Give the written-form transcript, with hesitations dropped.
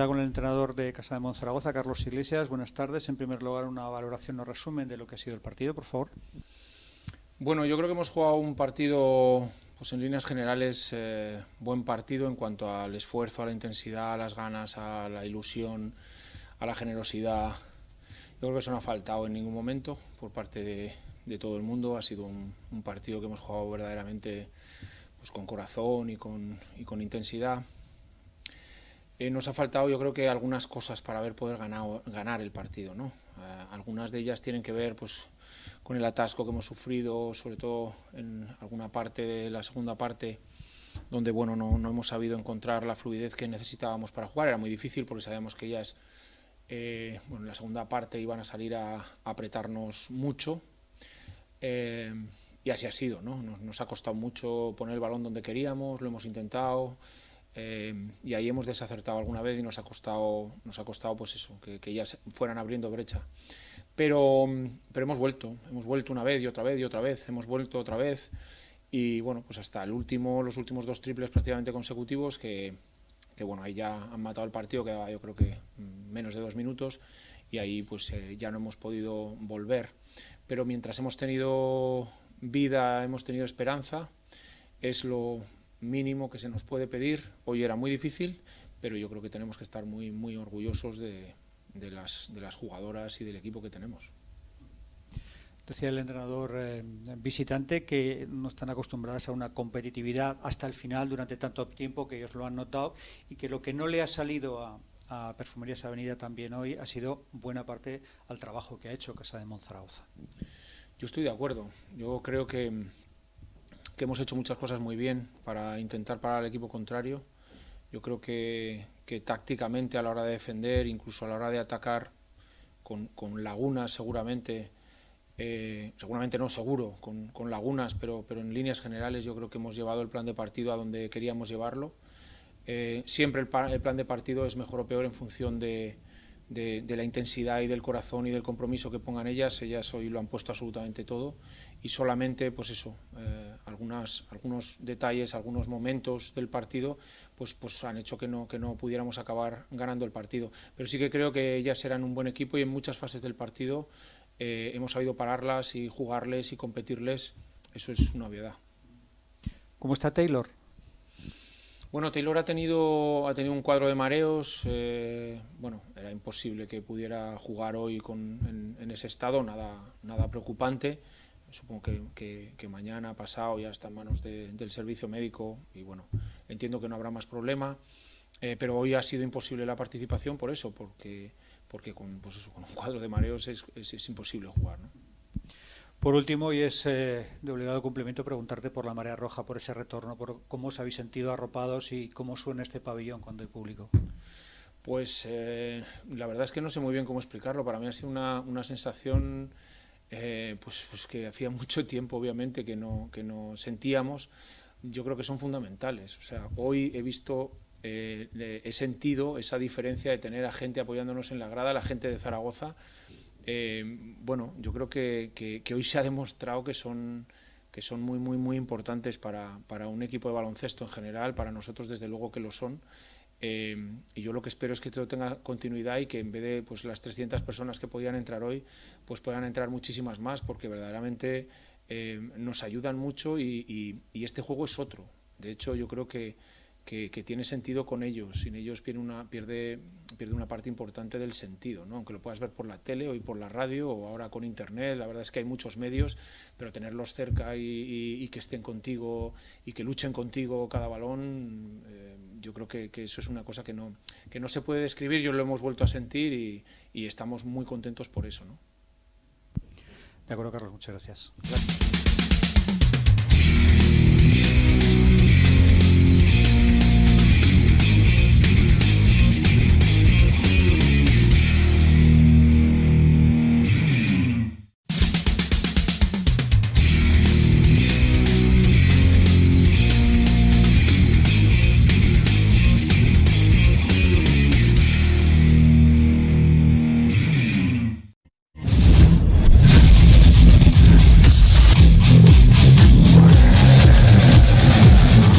ya con el entrenador de Casa de Monzaragoza, Carlos Iglesias. Buenas tardes. En primer lugar, una valoración o resumen de lo que ha sido el partido, por favor. Bueno, yo creo que hemos jugado un partido, pues en líneas generales, buen partido en cuanto al esfuerzo, a la intensidad, a las ganas, a la ilusión, a la generosidad. Yo creo que eso no ha faltado en ningún momento por parte de todo el mundo. Ha sido un partido que hemos jugado verdaderamente pues con corazón y con intensidad. Nos ha faltado, yo creo que algunas cosas para haber poder ganar el partido, ¿no? Algunas de ellas tienen que ver pues con el atasco que hemos sufrido, sobre todo en alguna parte de la segunda parte, donde bueno, no hemos sabido encontrar la fluidez que necesitábamos para jugar. Era muy difícil porque sabíamos que ellas en la segunda parte iban a salir a apretarnos mucho, y así ha sido, ¿no? Nos ha costado mucho poner el balón donde queríamos, lo hemos intentado, y ahí hemos desacertado alguna vez y nos ha costado pues eso, que ellas fueran abriendo brecha. Pero hemos vuelto una vez y otra vez y otra vez, hemos vuelto otra vez, y bueno, pues hasta los últimos 2 triples prácticamente consecutivos que bueno, ahí ya han matado el partido, quedaba yo creo que menos de 2 minutos, y ahí pues ya no hemos podido volver. Pero mientras hemos tenido vida, hemos tenido esperanza, es lo mínimo que se nos puede pedir. Hoy era muy difícil, pero yo creo que tenemos que estar muy, muy orgullosos de las jugadoras y del equipo que tenemos. Decía el entrenador visitante que no están acostumbradas a una competitividad hasta el final durante tanto tiempo, que ellos lo han notado, y que lo que no le ha salido a Perfumerías Avenida también hoy ha sido buena parte al trabajo que ha hecho Casa de Monzaragoza. Yo estoy de acuerdo. Yo creo que hemos hecho muchas cosas muy bien para intentar parar al equipo contrario. Yo creo que tácticamente a la hora de defender, incluso a la hora de atacar, con lagunas seguramente, no seguro, con lagunas, pero en líneas generales yo creo que hemos llevado el plan de partido a donde queríamos llevarlo. Siempre el plan de partido es mejor o peor en función de la intensidad y del corazón y del compromiso que pongan ellas. Ellas hoy lo han puesto absolutamente todo, y solamente pues eso, algunos detalles, algunos momentos del partido pues han hecho que no pudiéramos acabar ganando el partido. Pero sí que creo que ellas eran un buen equipo, y en muchas fases del partido hemos sabido pararlas y jugarles y competirles. Eso es una obviedad. ¿Cómo está Taylor? Bueno, Taylor ha tenido un cuadro de mareos. Bueno, era imposible que pudiera jugar hoy en ese estado, nada preocupante. Supongo que mañana, pasado, ya está en manos del servicio médico, y bueno, entiendo que no habrá más problema. Pero hoy ha sido imposible la participación por eso, porque con un cuadro de mareos es imposible jugar, ¿no? Por último, y es de obligado cumplimiento, preguntarte por la marea roja, por ese retorno, por cómo os habéis sentido arropados y cómo suena este pabellón cuando hay público. Pues la verdad es que no sé muy bien cómo explicarlo. Para mí ha sido una sensación pues que hacía mucho tiempo, obviamente, que no sentíamos. Yo creo que son fundamentales. O sea, hoy he sentido esa diferencia de tener a gente apoyándonos en la grada, la gente de Zaragoza. Bueno, yo creo que hoy se ha demostrado que son muy, muy, muy importantes para un equipo de baloncesto en general, para nosotros desde luego que lo son. Y yo lo que espero es que todo tenga continuidad, y que en vez de pues las 300 personas que podían entrar hoy, pues puedan entrar muchísimas más, porque verdaderamente nos ayudan mucho, y este juego es otro. De hecho, yo creo que tiene sentido con ellos. Sin ellos pierde una parte importante del sentido, ¿no? Aunque lo puedas ver por la tele o por la radio o ahora con internet. La verdad es que hay muchos medios, pero tenerlos cerca y que estén contigo y que luchen contigo cada balón, yo creo que eso es una cosa que no se puede describir. Yo lo hemos vuelto a sentir, y estamos muy contentos por eso, ¿no? De acuerdo, Carlos, muchas gracias. Gracias.